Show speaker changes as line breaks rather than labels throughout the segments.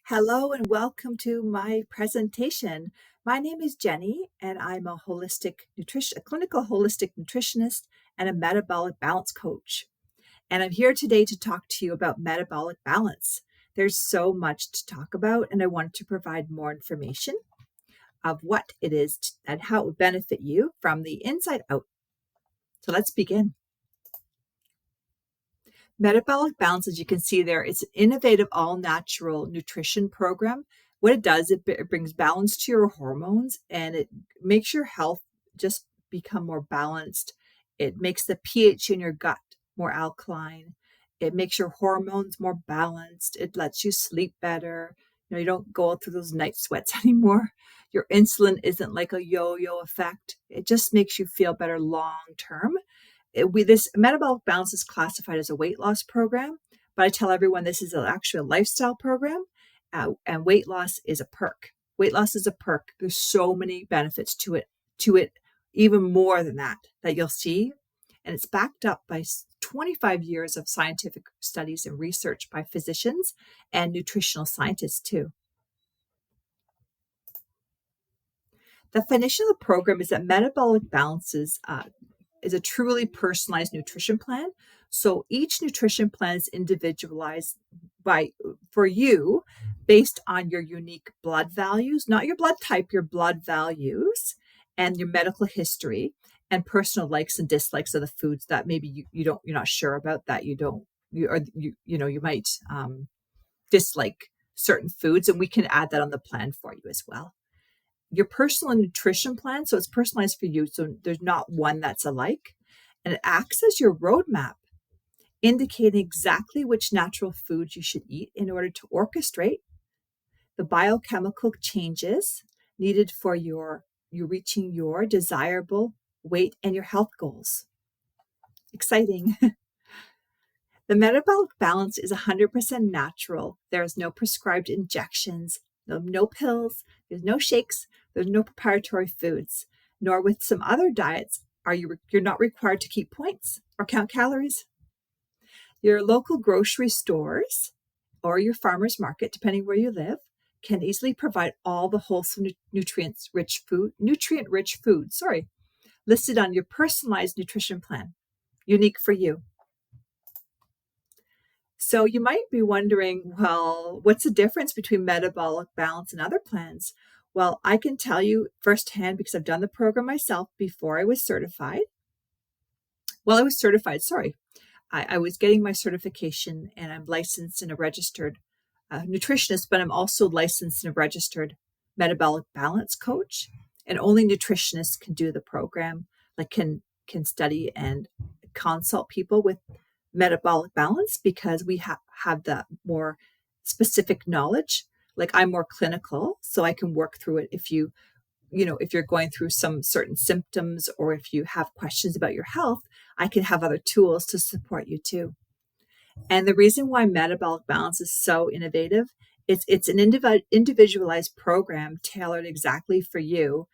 Hello and welcome to my presentation. My name is Jenni and I'm a clinical holistic nutritionist and a metabolic balance coach. And I'm here today to talk to you about metabolic balance. There's so much to talk about and I wanted to provide more information of what it is and how it would benefit you from the inside out. So let's begin. Metabolic Balance, as you can see there, it's an innovative all-natural nutrition program. What it does, it brings balance to your hormones and it makes your health just become more balanced. It makes the pH in your gut more alkaline. It makes your hormones more balanced. It lets you sleep better. You don't go through those night sweats anymore. Your insulin isn't like a yo-yo effect. It just makes you feel better long term. This Metabolic Balance is classified as a weight loss program, but I tell everyone this is actually a lifestyle program, and weight loss is a perk. Weight loss is a perk. There's so many benefits to it, even more than that you'll see, and it's backed up by 25 years of scientific studies and research by physicians and nutritional scientists too. The definition of the program is that Metabolic Balance is a truly personalized nutrition plan. So each nutrition plan is individualized for you based on your unique blood values, not your blood type, your blood values and your medical history and personal likes and dislikes of the foods that maybe you're not sure about, that you might dislike certain foods, and we can add that on the plan for you as well. Your personal nutrition plan, so it's personalized for you, so there's not one that's alike, and it acts as your roadmap, indicating exactly which natural foods you should eat in order to orchestrate the biochemical changes needed for you reaching your desirable weight and your health goals. Exciting. The Metabolic Balance is 100% natural. There is no prescribed injections, no pills, there's no shakes, there's no proprietary foods, nor with some other diets you're not required to keep points or count calories. Your local grocery stores or your farmer's market, depending where you live, can easily provide all the wholesome nutrient-rich foods listed on your personalized nutrition plan, unique for you. So you might be wondering, well, what's the difference between Metabolic Balance and other plans? Well, I can tell you firsthand because I've done the program myself before I was certified. Well, I was certified, I was getting my certification and I'm licensed and a registered nutritionist, but I'm also licensed and a registered metabolic balance coach. And only nutritionists can do the program, can study and consult people with metabolic balance because we have the more specific knowledge. I'm more clinical, so I can work through it if you're going through some certain symptoms or if you have questions about your health, I can have other tools to support you too. And the reason why Metabolic Balance is so innovative, it's an individualized program tailored exactly for you.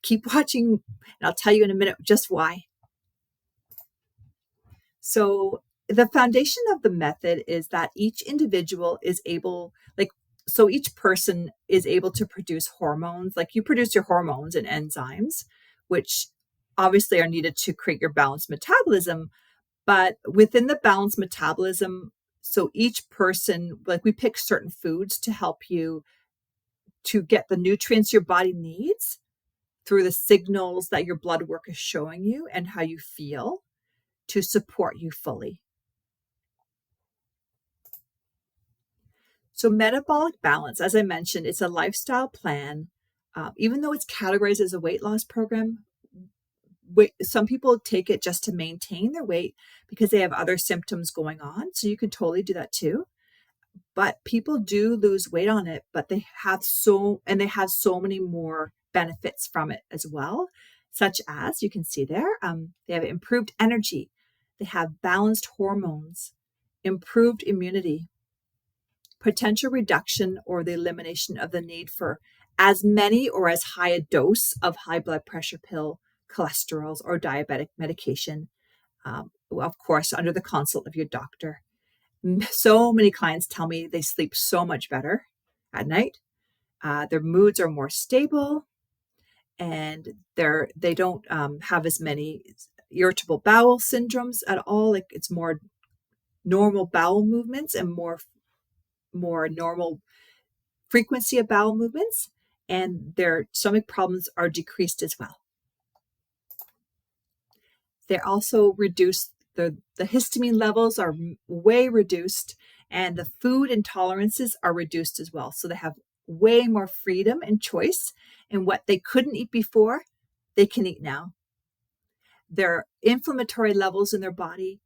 Keep watching, and I'll tell you in a minute just why. So the foundation of the method is that each individual is able, so each person is able to produce hormones, you produce your hormones and enzymes, which obviously are needed to create your balanced metabolism. But within the balanced metabolism, so each person, we pick certain foods to help you to get the nutrients your body needs through the signals that your blood work is showing you and how you feel to support you fully. So Metabolic Balance, as I mentioned, it's a lifestyle plan. Even though it's categorized as a weight loss program, some people take it just to maintain their weight because they have other symptoms going on. So you can totally do that too. But people do lose weight on it, but they have so many more benefits from it as well, such as you can see there, they have improved energy. They have balanced hormones, improved immunity, potential reduction or the elimination of the need for as many or as high a dose of high blood pressure pill, cholesterols, or diabetic medication, of course, under the consult of your doctor. So many clients tell me they sleep so much better at night. Their moods are more stable, and they don't have as many irritable bowel syndromes at all. Like, it's more normal bowel movements and more normal frequency of bowel movements, and their stomach problems are decreased as well. They're also reduced, the histamine levels are way reduced, and the food intolerances are reduced as well. So they have way more freedom and choice, and what they couldn't eat before, they can eat now. Their inflammatory levels in their body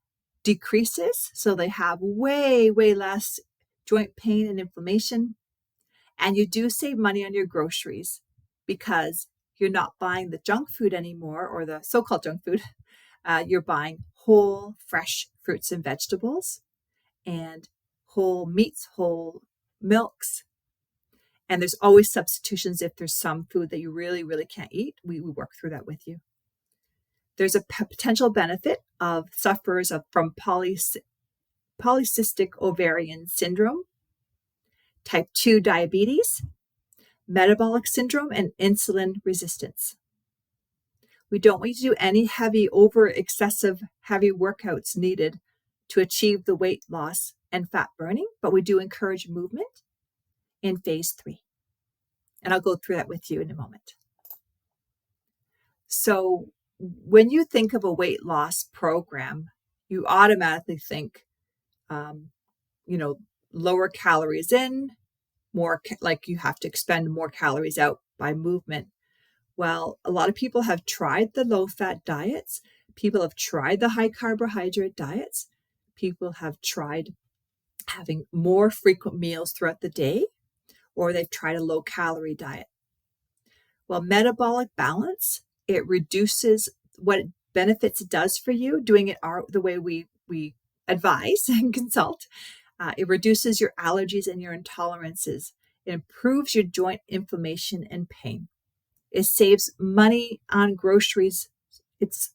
decreases, so they have way less joint pain and inflammation. And you do save money on your groceries because you're not buying the junk food anymore, or the so-called junk food. You're buying whole, fresh fruits and vegetables, and whole meats, whole milks. And there's always substitutions if there's some food that you really can't eat. We work through that with you. There's a potential benefit of sufferers from polycystic ovarian syndrome, type 2 diabetes, metabolic syndrome, and insulin resistance. We don't need to do any excessive heavy workouts needed to achieve the weight loss and fat burning, but we do encourage movement in phase 3. And I'll go through that with you in a moment. So when you think of a weight loss program, you automatically think, lower calories in, like you have to expend more calories out by movement. Well, a lot of people have tried the low-fat diets. People have tried the high-carbohydrate diets. People have tried having more frequent meals throughout the day, or they've tried a low-calorie diet. Well, metabolic balance, it reduces what benefits it does for you, doing it the way we advise and consult. It reduces your allergies and your intolerances. It improves your joint inflammation and pain. It saves money on groceries. It's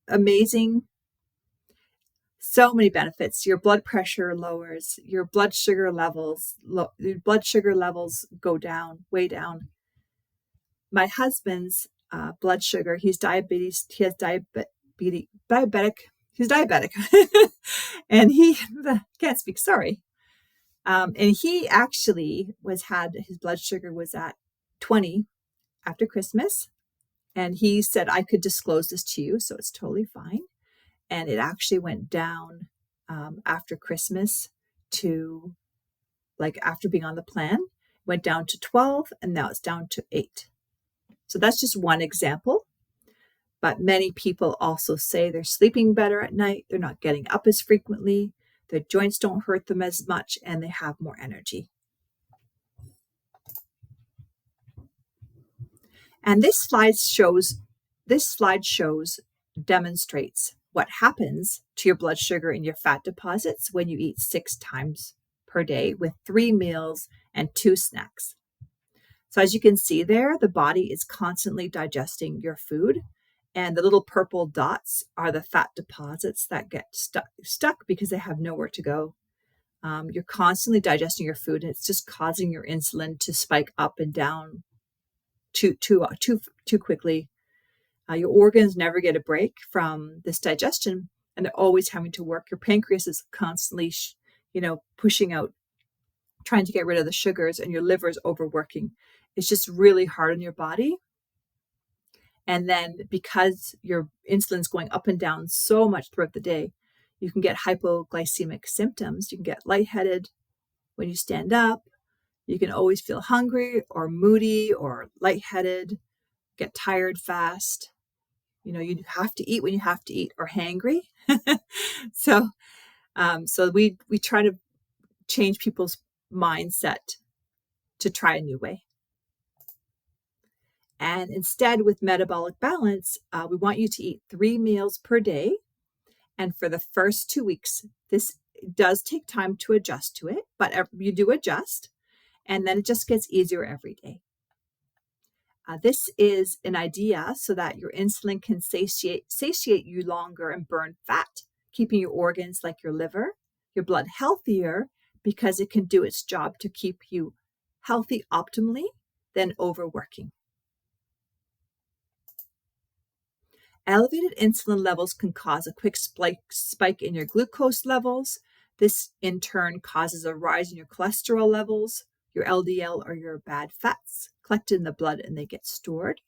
amazing. So many benefits. Your blood pressure lowers, your blood sugar levels go down, way down. My husband's blood sugar, he's diabetic. He's diabetic. And he can't speak, sorry. And he actually had his blood sugar was at 20 after Christmas. And he said, I could disclose this to you, so it's totally fine. And it actually went down after Christmas to, after being on the plan, went down to 12, and now it's down to 8. So that's just one example. But many people also say they're sleeping better at night, they're not getting up as frequently, their joints don't hurt them as much, and they have more energy. And this slide demonstrates what happens to your blood sugar and your fat deposits when you eat 6 times per day with 3 meals and 2 snacks. So as you can see there, the body is constantly digesting your food, and the little purple dots are the fat deposits that get stuck because they have nowhere to go. You're constantly digesting your food, and it's just causing your insulin to spike up and down too quickly. Your organs never get a break from this digestion, and they're always having to work. Your pancreas is constantly, pushing out, trying to get rid of the sugars, and your liver is overworking. It's just really hard on your body. And then because your insulin's going up and down so much throughout the day, you can get hypoglycemic symptoms. You can get lightheaded when you stand up. You can always feel hungry or moody or lightheaded, get tired fast. You have to eat when you have to eat, or hangry. So we try to change people's mindset to try a new way. And instead, with metabolic balance, we want you to eat 3 meals per day. And for the first 2 weeks, this does take time to adjust to it, but you do adjust, and then it just gets easier every day. This is an idea so that your insulin can satiate you longer and burn fat, keeping your organs like your liver, your blood healthier, because it can do its job to keep you healthy optimally than overworking. Elevated insulin levels can cause a quick spike in your glucose levels. This in turn causes a rise in your cholesterol levels, your LDL or your bad fats collected in the blood and they get stored.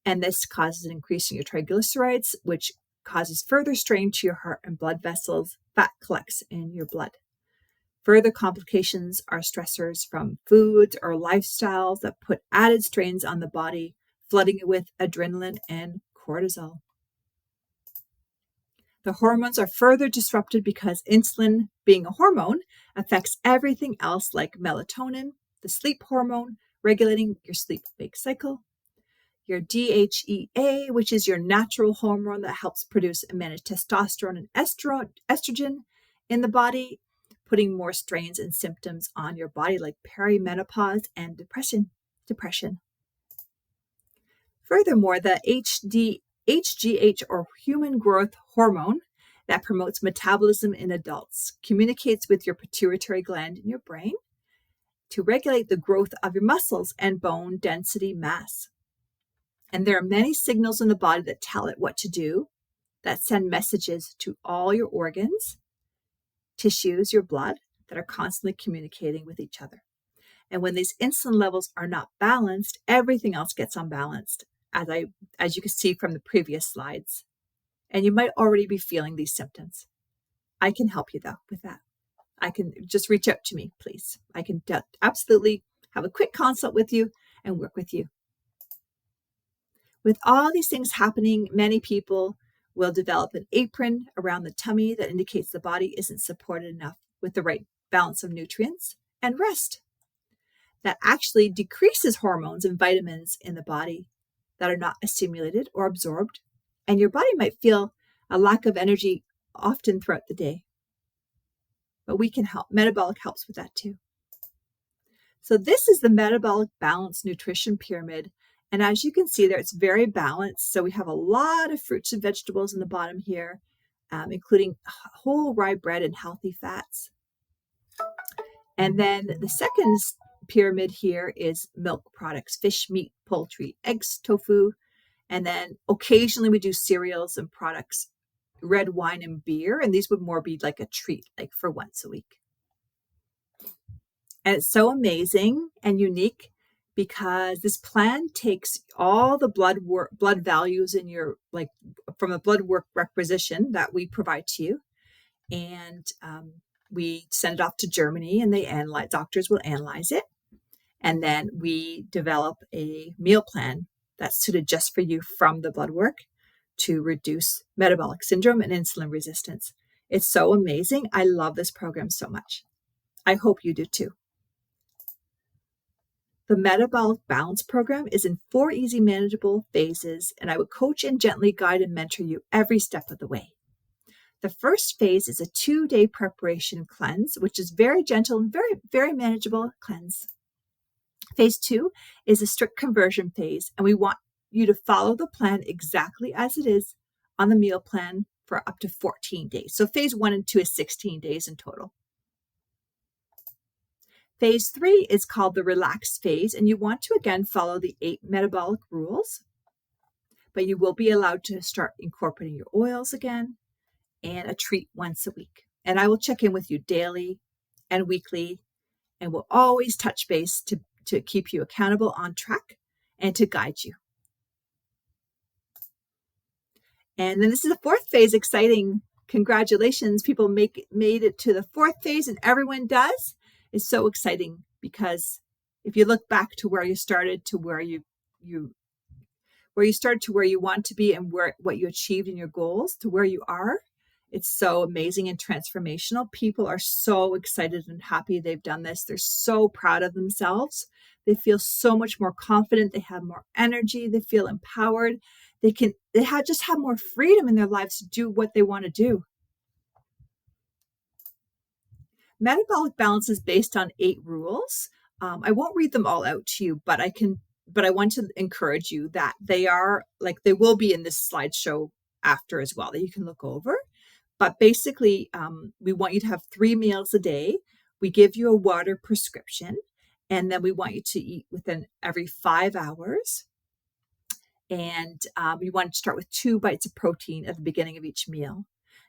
And this causes an increase in your triglycerides, which causes further strain to your heart and blood vessels. Fat collects in your blood. Further complications are stressors from foods or lifestyles that put added strains on the body, flooding it with adrenaline and cortisol. The hormones are further disrupted because insulin, being a hormone, affects everything else like melatonin, the sleep hormone, regulating your sleep-wake cycle, your DHEA, which is your natural hormone that helps produce and manage testosterone and estrogen in the body, putting more strains and symptoms on your body like perimenopause and depression. Furthermore, the HGH or human growth hormone that promotes metabolism in adults communicates with your pituitary gland in your brain to regulate the growth of your muscles and bone density mass. And there are many signals in the body that tell it what to do, that send messages to all your organs, tissues, your blood, that are constantly communicating with each other. And when these insulin levels are not balanced, everything else gets unbalanced, as you can see from the previous slides. And you might already be feeling these symptoms. I can help you, though, with that. I can just reach out to me, please. I can absolutely have a quick consult with you and work with you. With all these things happening, many people will develop an apron around the tummy that indicates the body isn't supported enough with the right balance of nutrients and rest. That actually decreases hormones and vitamins in the body that are not assimilated or absorbed, and your body might feel a lack of energy often throughout the day. But we can help. Metabolic helps with that too. So this is the Metabolic Balance Nutrition Pyramid. And as you can see there, it's very balanced. So we have a lot of fruits and vegetables in the bottom here, including whole rye bread and healthy fats. And then the second pyramid here is milk products, fish, meat, poultry, eggs, tofu. And then occasionally we do cereals and products, red wine and beer. And these would more be like a treat, like for once a week. And it's so amazing and unique because this plan takes all the blood values in your, like from a blood work requisition that we provide to you. And we send it off to Germany and doctors will analyze it. And then we develop a meal plan that's suited just for you from the blood work to reduce metabolic syndrome and insulin resistance. It's so amazing. I love this program so much. I hope you do too. The Metabolic Balance program is in 4 easy, manageable phases, and I will coach and gently guide and mentor you every step of the way. The first phase is a 2-day preparation cleanse, which is very gentle and very, very manageable cleanse. Phase 2 is a strict conversion phase, and we want you to follow the plan exactly as it is on the meal plan for up to 14 days. So phase 1 and 2 is 16 days in total. Phase 3 is called the relaxed phase, and you want to again follow the 8 metabolic rules, but you will be allowed to start incorporating your oils again and a treat once a week. And I will check in with you daily and weekly, and will always touch base to keep you accountable, on track, and to guide you. And then this is the 4th phase, exciting. Congratulations, people made it to the 4th phase, and everyone does. It's so exciting because if you look back to where you started to where you started to where you want to be and what you achieved in your goals to where you are, it's so amazing and transformational. People are so excited and happy they've done this. They're so proud of themselves. They feel so much more confident. They have more energy. They feel empowered. They just have more freedom in their lives to do what they want to do. Metabolic Balance is based on 8 rules. I won't read them all out to you, but I want to encourage you that they will be in this slideshow after as well that you can look over. But basically, we want you to have 3 meals a day. We give you a water prescription, And then we want you to eat within every 5 hours. And you want to start with 2 bites of protein at the beginning of each meal.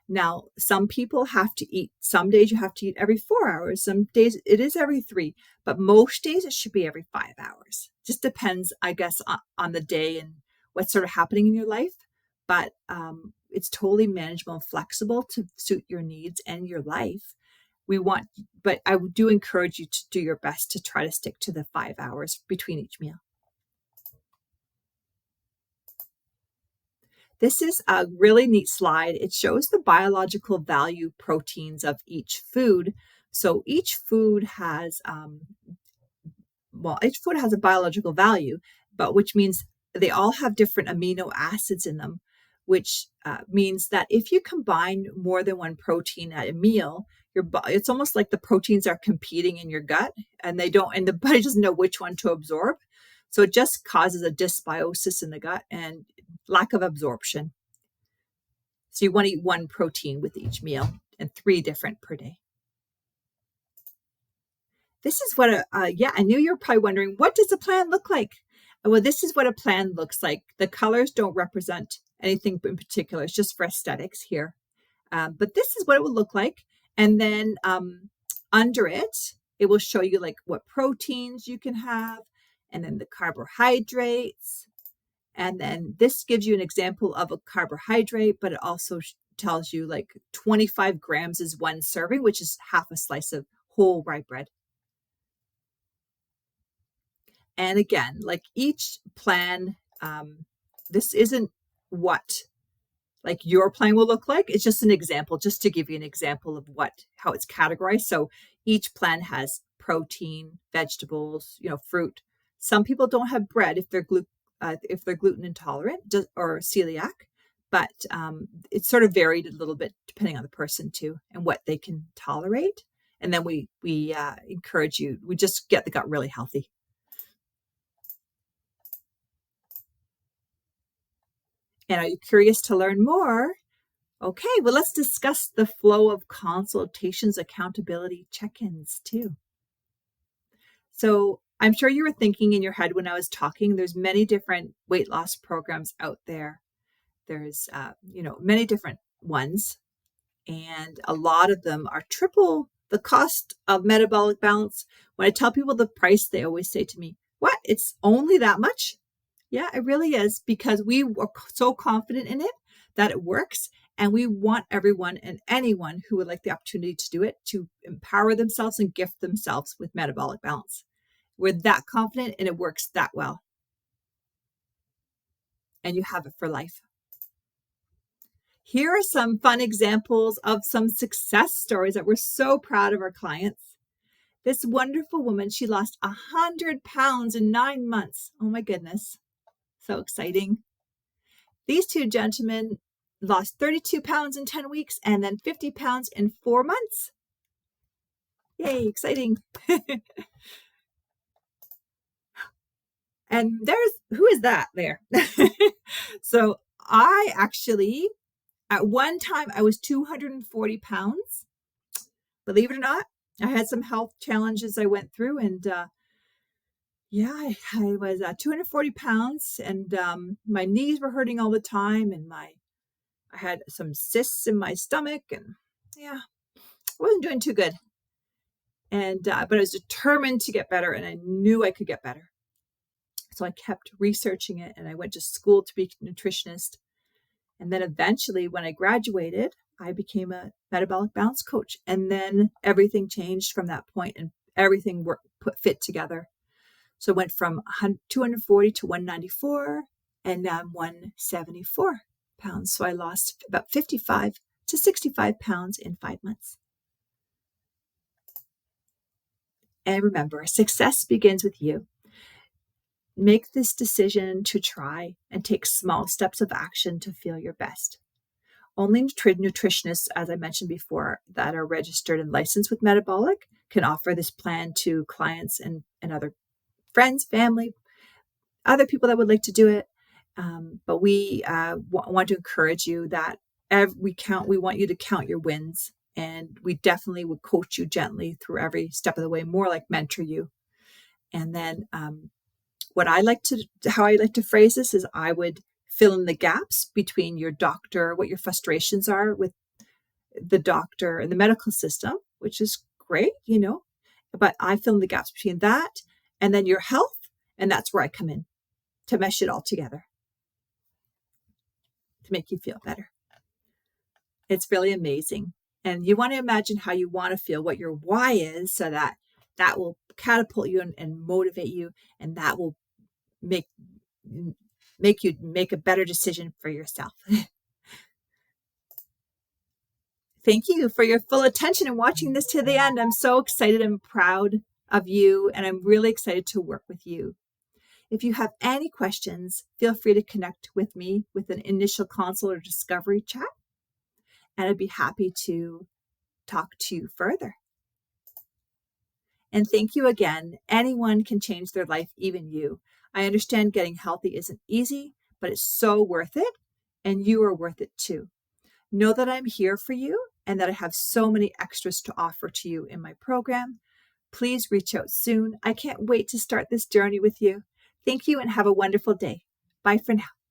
Now, some people have to eat, some days you have to eat every 4 hours, some days it is every 3, but most days it should be every 5 hours. Just depends, I guess, on the day and what's sort of happening in your life. But it's totally manageable and flexible to suit your needs and your life. But I do encourage you to do your best to try to stick to the 5 hours between each meal. This is a really neat slide. It shows the biological value proteins of each food. So each food has a biological value, but which means they all have different amino acids in them, which means that if you combine more than one protein at a meal, it's almost like the proteins are competing in your gut, and the body doesn't know which one to absorb. So it just causes a dysbiosis in the gut and lack of absorption. So you want to eat 1 protein with each meal and 3 different per day. This is what I knew you were probably wondering, what does a plan look like? Well, this is what a plan looks like. The colors don't represent anything in particular. It's just for aesthetics here. But this is what it would look like. And then under it will show you like what proteins you can have, and then the carbohydrates. And then this gives you an example of a carbohydrate, but it also tells you like 25 grams is 1 serving, which is half a slice of whole rye bread. And again, like each plan, this isn't what like your plan will look like. It's just an example, just to give you an example of how it's categorized. So each plan has protein, vegetables, fruit. Some people don't have bread if they're gluten intolerant or celiac, but it's sort of varied a little bit depending on the person too and what they can tolerate. And then we encourage you. We just get the gut really healthy. And are you curious to learn more? Okay, well, let's discuss the flow of consultations, accountability, check-ins too. So I'm sure you were thinking in your head when I was talking, there's many different weight loss programs out there. There's, many different ones, and a lot of them are triple the cost of Metabolic Balance. When I tell people the price, they always say to me, what, it's only that much? Yeah, it really is, because we are so confident in it that it works. And we want everyone and anyone who would like the opportunity to do it to empower themselves and gift themselves with Metabolic Balance. We're that confident and it works that well. And you have it for life. Here are some fun examples of some success stories that we're so proud of our clients. This wonderful woman, she lost 100 pounds in 9 months. Oh my goodness. So exciting. These 2 gentlemen lost 32 pounds in 10 weeks and then 50 pounds in 4 months. Yay, exciting. And who is that there? So I actually, at one time, I was 240 pounds. Believe it or not, I had some health challenges I went through, and I was 240 pounds, and my knees were hurting all the time, and I had some cysts in my stomach, and I wasn't doing too good. And but I was determined to get better, and I knew I could get better. So I kept researching it, and I went to school to be a nutritionist. And then eventually, when I graduated, I became a metabolic balance coach. And then everything changed from that point, and everything fit together. So I went from 240 to 194, and now I'm 174 pounds. So I lost about 55 to 65 pounds in 5 months. And remember, success begins with you. Make this decision to try and take small steps of action to feel your best. Only nutritionists, as I mentioned before, that are registered and licensed with Metabolic can offer this plan to clients and other friends, family, other people that would like to do it. But we want to encourage you that we want you to count your wins, and we definitely would coach you gently through every step of the way, more like mentor you. And then how I like to phrase this is I would fill in the gaps between your doctor, what your frustrations are with the doctor and the medical system, which is great, but I fill in the gaps between that and then your health. And that's where I come in to mesh it all together to make you feel better. It's really amazing. And you want to imagine how you want to feel, what your why is, so that will catapult you and motivate you, and that will make you make a better decision for yourself. Thank you for your full attention and watching this to the end. I'm so excited and proud of you, and I'm really excited to work with you. If you have any questions, feel free to connect with me with an initial consult or discovery chat, and I'd be happy to talk to you further. And thank you again. Anyone can change their life, even you. I understand getting healthy isn't easy, but it's so worth it, and you are worth it too. Know that I'm here for you and that I have so many extras to offer to you in my program. Please reach out soon. I can't wait to start this journey with you. Thank you and have a wonderful day. Bye for now.